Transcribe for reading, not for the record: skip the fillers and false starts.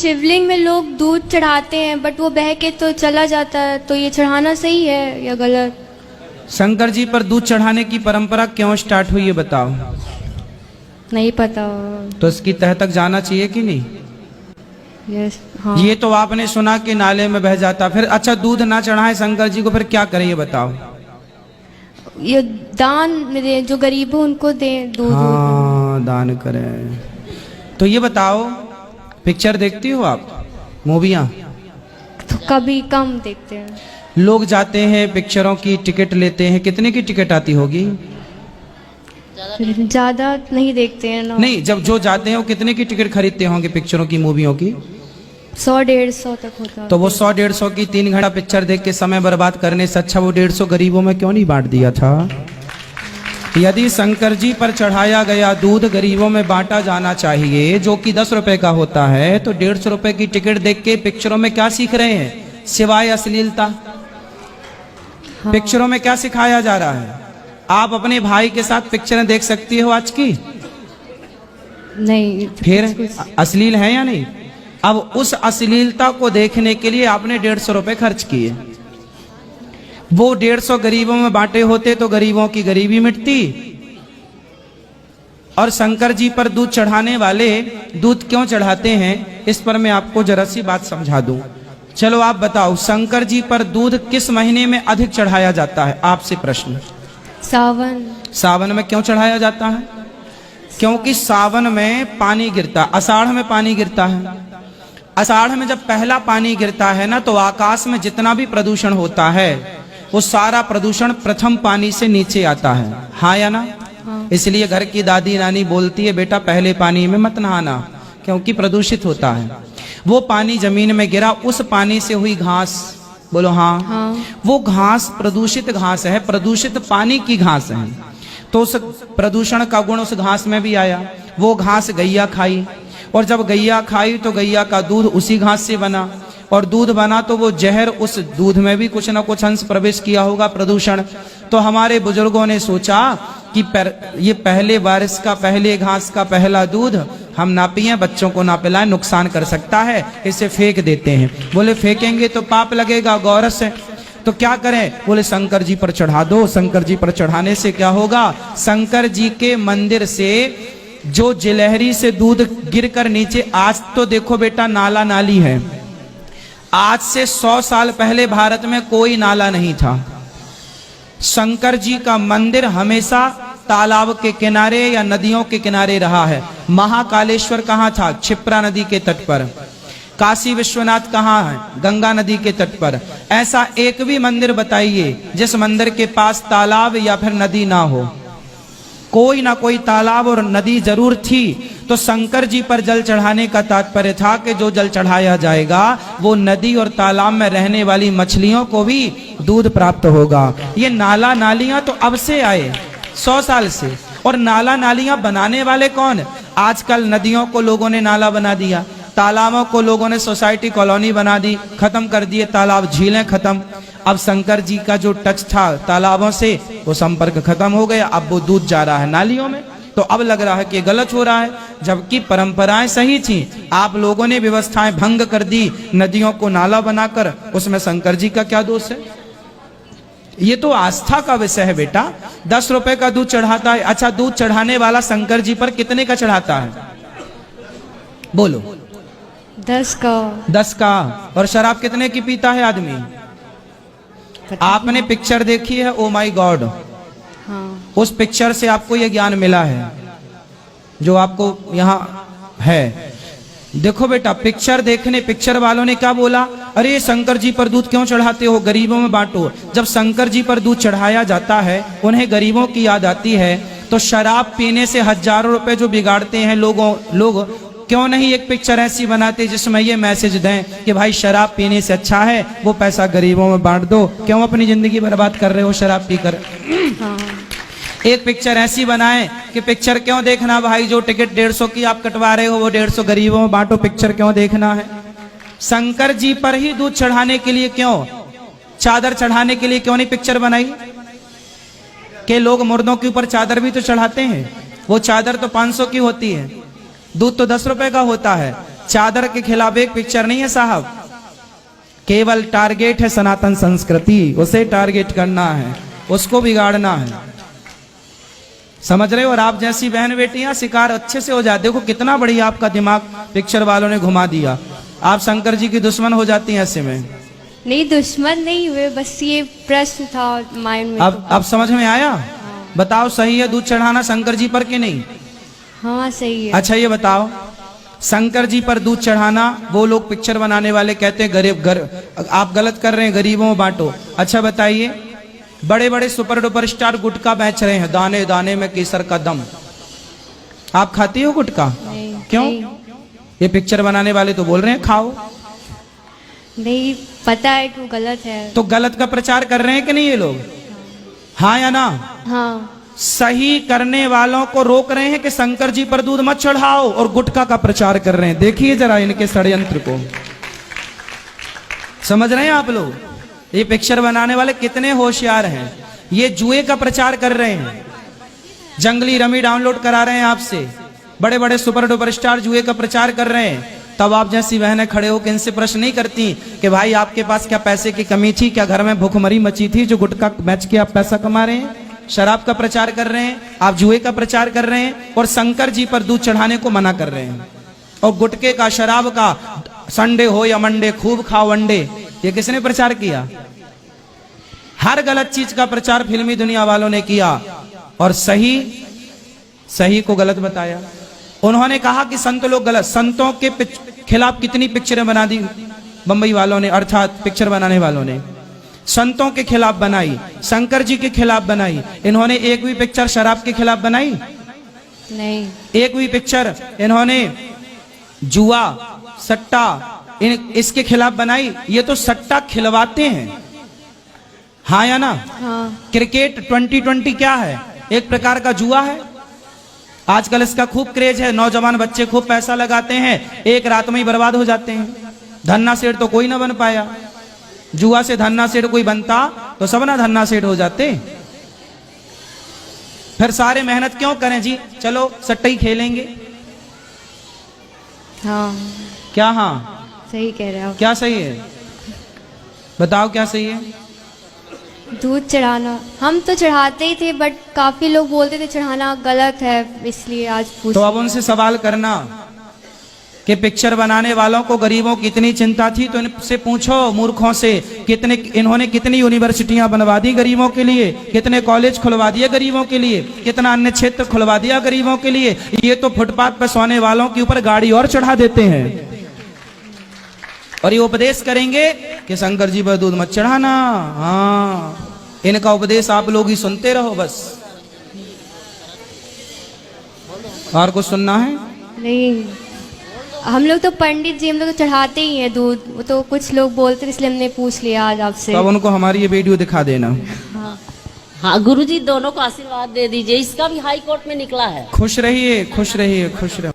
शिवलिंग में लोग दूध चढ़ाते हैं बट वो बह के तो चला जाता है, तो ये चढ़ाना सही है या गलत? शंकर जी पर दूध चढ़ाने की परंपरा क्यों स्टार्ट हुई ये बताओ। नहीं पता। तो इसकी तह तक जाना चाहिए कि नहीं? यस हाँ। ये तो आपने सुना कि नाले में बह जाता, फिर अच्छा दूध ना चढ़ाए शंकर जी को फिर क्या करें ये बताओ। ये दान में दे, जो गरीब हो उनको दे दूध। हाँ दान करें। तो ये बताओ पिक्चर देखती हो आप, मूवियाँ? तो कभी कम देखते हैं। लोग जाते हैं पिक्चरों की टिकट लेते हैं, कितने की टिकट आती होगी? ज्यादा नहीं देखते हैं ना। नहीं, जब जो जाते हैं वो कितने की टिकट खरीदते होंगे पिक्चरों की, मूवियों की? 100-150 तक होता है। तो वो 100-150 की 3 घंटा पिक्चर देख के समय बर्बाद करने से अच्छा वो 150 गरीबों में क्यों नहीं बांट दिया था? यदि शंकर जी पर चढ़ाया गया दूध गरीबों में बांटा जाना चाहिए, जो कि 10 रुपए का होता है, तो 150 रुपए की टिकट देख के पिक्चरों में क्या सीख रहे हैं सिवाय अश्लीलता? हाँ। पिक्चरों में क्या सिखाया जा रहा है? आप अपने भाई के साथ पिक्चरें देख सकती हो आज की? नहीं। फिर अश्लील है या नहीं? अब उस अश्लीलता को देखने के लिए आपने 150 रुपए खर्च किए, वो 150 गरीबों में बांटे होते तो गरीबों की गरीबी मिटती। और शंकर जी पर दूध चढ़ाने वाले दूध क्यों चढ़ाते हैं इस पर मैं आपको जरा सी बात समझा दूं। चलो आप बताओ, शंकर जी पर दूध किस महीने में अधिक चढ़ाया जाता है? आपसे प्रश्न। सावन। सावन में क्यों चढ़ाया जाता है? क्योंकि सावन में पानी गिरता, आषाढ़ में पानी गिरता है। आषाढ़ में जब पहला पानी गिरता है ना, तो आकाश में जितना भी प्रदूषण होता है वो सारा प्रदूषण प्रथम पानी से नीचे आता है, हाँ या ना? हाँ। इसलिए घर की दादी नानी बोलती है बेटा पहले पानी में मत नहाना, क्योंकि प्रदूषित होता है। वो पानी जमीन में गिरा, उस पानी से हुई घास, बोलो हाँ, हाँ। वो घास प्रदूषित घास है, प्रदूषित पानी की घास है। तो उस प्रदूषण का गुण उस घास में भी आया। वो घास गैया खाई, और जब गैया खाई तो गैया का दूध उसी घास से बना, और दूध बना तो वो जहर उस दूध में भी कुछ ना कुछ अंश प्रवेश किया होगा, प्रदूषण। तो हमारे बुजुर्गों ने सोचा कि ये पहले बारिश का, पहले घास का पहला दूध हम ना पिए, बच्चों को ना पिलाएं, नुकसान कर सकता है, इसे फेंक देते हैं। बोले फेंकेंगे तो पाप लगेगा, गौरस है, तो क्या करें? बोले शंकर जी पर चढ़ा दो। शंकर जी पर चढ़ाने से क्या होगा? शंकर जी के मंदिर से जो जिलहरी से दूध गिरकर नीचे, आज तो देखो बेटा नाला नाली है, आज से 100 साल पहले भारत में कोई नाला नहीं था। शंकर जी का मंदिर हमेशा तालाब के किनारे या नदियों के किनारे रहा है। महाकालेश्वर कहाँ था? क्षिप्रा नदी के तट पर। काशी विश्वनाथ कहाँ है? गंगा नदी के तट पर। ऐसा एक भी मंदिर बताइए जिस मंदिर के पास तालाब या फिर नदी ना हो। कोई ना कोई तालाब और नदी जरूर थी। तो शंकर जी पर जल चढ़ाने का तात्पर्य था कि जो जल चढ़ाया जाएगा वो नदी और तालाब में रहने वाली मछलियों को भी दूध प्राप्त होगा। ये नाला नालियां तो अब से आए, 100 साल से। और नाला नालियां बनाने वाले कौन? आजकल नदियों को लोगों ने नाला बना दिया, तालाबों को लोगों ने सोसाइटी कॉलोनी बना दी, खत्म कर दिए तालाब, झीलें खत्म। अब शंकर जी का जो टच था तालाबों से वो संपर्क खत्म हो गया, अब वो दूध जा रहा है नालियों में। तो अब लग रहा है कि गलत हो रहा है, जबकि परंपराएं सही थी। आप लोगों ने व्यवस्थाएं भंग कर दी, नदियों को नाला बनाकर, उसमें शंकर जी का क्या दोष है? ये तो आस्था का विषय है बेटा। 10 रुपए का दूध चढ़ाता है, अच्छा दूध चढ़ाने वाला शंकर जी पर कितने का चढ़ाता है? बोलो। 10 का। 10 का। और शराब कितने की पीता है आदमी? आपने पिक्चर देखी है ओ माई गॉड? हाँ। उस पिक्चर से आपको यह ज्ञान मिला है जो आपको यहाँ है। देखो बेटा, पिक्चर देखने, पिक्चर वालों ने क्या बोला? अरे शंकर जी पर दूध क्यों चढ़ाते हो, गरीबों में बांटो। जब शंकर जी पर दूध चढ़ाया जाता है उन्हें गरीबों की याद आती है। तो शराब पीने से हजारों रुपए जो बिगाड़ते हैं लोग क्यों नहीं एक पिक्चर ऐसी बनाते जिसमें ये मैसेज दें कि भाई शराब पीने से अच्छा है वो पैसा गरीबों में बांट दो, क्यों अपनी जिंदगी बर्बाद कर रहे हो शराब पीकर? हाँ। एक पिक्चर ऐसी बनाए कि पिक्चर क्यों देखना भाई, जो टिकट 150 की आप कटवा रहे हो वो 150 गरीबों में बांटो, पिक्चर क्यों देखना है? शंकर जी पर ही दूध चढ़ाने के लिए क्यों, चादर चढ़ाने के लिए क्यों नहीं पिक्चर बनाई? कि लोग मुर्दों के ऊपर चादर भी तो चढ़ाते हैं, वो चादर तो 500 की होती है, दूध तो 10 रुपए का होता है। चादर के खिलाफ एक पिक्चर नहीं है साहब, केवल टारगेट है सनातन संस्कृति, उसे टारगेट करना है, उसको बिगाड़ना है, समझ रहे हो। और आप जैसी बहन बेटियां शिकार अच्छे से हो जाते। देखो कितना बढ़िया आपका दिमाग पिक्चर वालों ने घुमा दिया। आप शंकर जी की दुश्मन हो जाती हैं ऐसे में। नहीं, दुश्मन नहीं हुए, बस ये प्रश्न था माइंड में। अब समझ में आया? बताओ सही है दूध चढ़ाना शंकर जी पर कि नहीं? हाँ सही है। अच्छा ये बताओ, शंकर जी पर दूध चढ़ाना वो लोग पिक्चर बनाने वाले कहते हैं गरीब आप गलत कर रहे हैं, गरीबों में बांटो। अच्छा बताइए, बड़े बड़े सुपर डुपर स्टार गुटखा बेच रहे हैं, दाने दाने में केसर का दम। आप खाती हो गुटखा? नहीं। क्यों? नहीं, ये पिक्चर बनाने वाले तो बोल रहे हैं खाओ। नहीं पता है कि वो गलत है। तो गलत का प्रचार कर रहे हैं कि नहीं ये लोग? हाँ या ना? हाँ। सही करने वालों को रोक रहे हैं कि शंकर जी पर दूध मत चढ़ाओ, और गुटखा का प्रचार कर रहे हैं। देखिए जरा इनके षड्यंत्र को, समझ रहे हैं आप लोग? ये पिक्चर बनाने वाले कितने होशियार हैं। ये जुए का प्रचार कर रहे हैं, जंगली रमी डाउनलोड करा रहे हैं आपसे, बड़े बड़े सुपर डुपर स्टार जुए का प्रचार कर रहे हैं। तब आप जैसी बहनें खड़े होकर इनसे प्रश्न नहीं करती कि भाई आपके पास क्या पैसे की कमी थी, क्या घर में भूखमरी मची थी जो गुटखा बेच के आप पैसा कमा रहे हैं? शराब का प्रचार कर रहे हैं, आप जुए का प्रचार कर रहे हैं, और शंकर जी पर दूध चढ़ाने को मना कर रहे हैं। और गुटके का, शराब का, संडे हो या मंडे खूब खाओ अंडे, ये किसने प्रचार किया? हर गलत चीज का प्रचार फिल्मी दुनिया वालों ने किया, और सही को गलत बताया। उन्होंने कहा कि संत लोग गलत, संतों के खिलाफ कितनी पिक्चरें बना दी बंबई वालों ने, अर्थात पिक्चर बनाने वालों ने। संतों के खिलाफ बनाई, शंकर जी के खिलाफ बनाई। इन्होंने एक भी पिक्चर शराब के खिलाफ बनाई? नहीं। एक भी पिक्चर इन्होंने जुआ, सट्टा, इसके खिलाफ बनाई? ये तो सट्टा खिलवाते हैं, हाँ या ना? हाँ। क्रिकेट 2020 क्या है? एक प्रकार का जुआ है। आजकल इसका खूब क्रेज है, नौजवान बच्चे खूब पैसा लगाते हैं, एक रात में ही बर्बाद हो जाते हैं। धन्ना सेठ तो कोई ना बन पाया, जुआ से धन्ना सेठ कोई बनता तो सब ना धन्ना सेठ हो जाते। फिर सारे मेहनत क्यों करें जी, चलो सट्टा ही खेलेंगे। हाँ क्या? हाँ सही कह रहे हो आप। क्या सही है? बताओ क्या सही है? दूध चढ़ाना हम तो चढ़ाते ही थे, बट काफी लोग बोलते थे चढ़ाना गलत है, इसलिए आज पूछ। तो अब उनसे सवाल करना कि पिक्चर बनाने वालों को गरीबों की इतनी चिंता थी, तो इनसे पूछो मूर्खों से, इन्होंने कितनी यूनिवर्सिटियां बनवा दी गरीबों के लिए, कितने कॉलेज खुलवा दिए गरीबों के लिए, कितना अन्य क्षेत्र खुलवा दिया गरीबों के लिए। ये तो फुटपाथ पर सोने वालों के ऊपर गाड़ी और चढ़ा देते हैं, और ये उपदेश करेंगे कि शंकर जी पर दूध मत चढ़ाना। हाँ, इनका उपदेश आप लोग ही सुनते रहो बस, और कुछ सुनना है? नहीं, हम लोग तो पंडित जी, हम लोग तो चढ़ाते ही हैं दूध। वो तो कुछ लोग बोलते थे, इसलिए हमने पूछ लिया आज आपसे। तो अब उनको हमारी ये वीडियो दिखा देना। हाँ। हाँ गुरुजी दोनों को आशीर्वाद दे दीजिए, इसका भी हाई कोर्ट में निकला है। खुश रहिए, खुश रहिए, खुश रहो।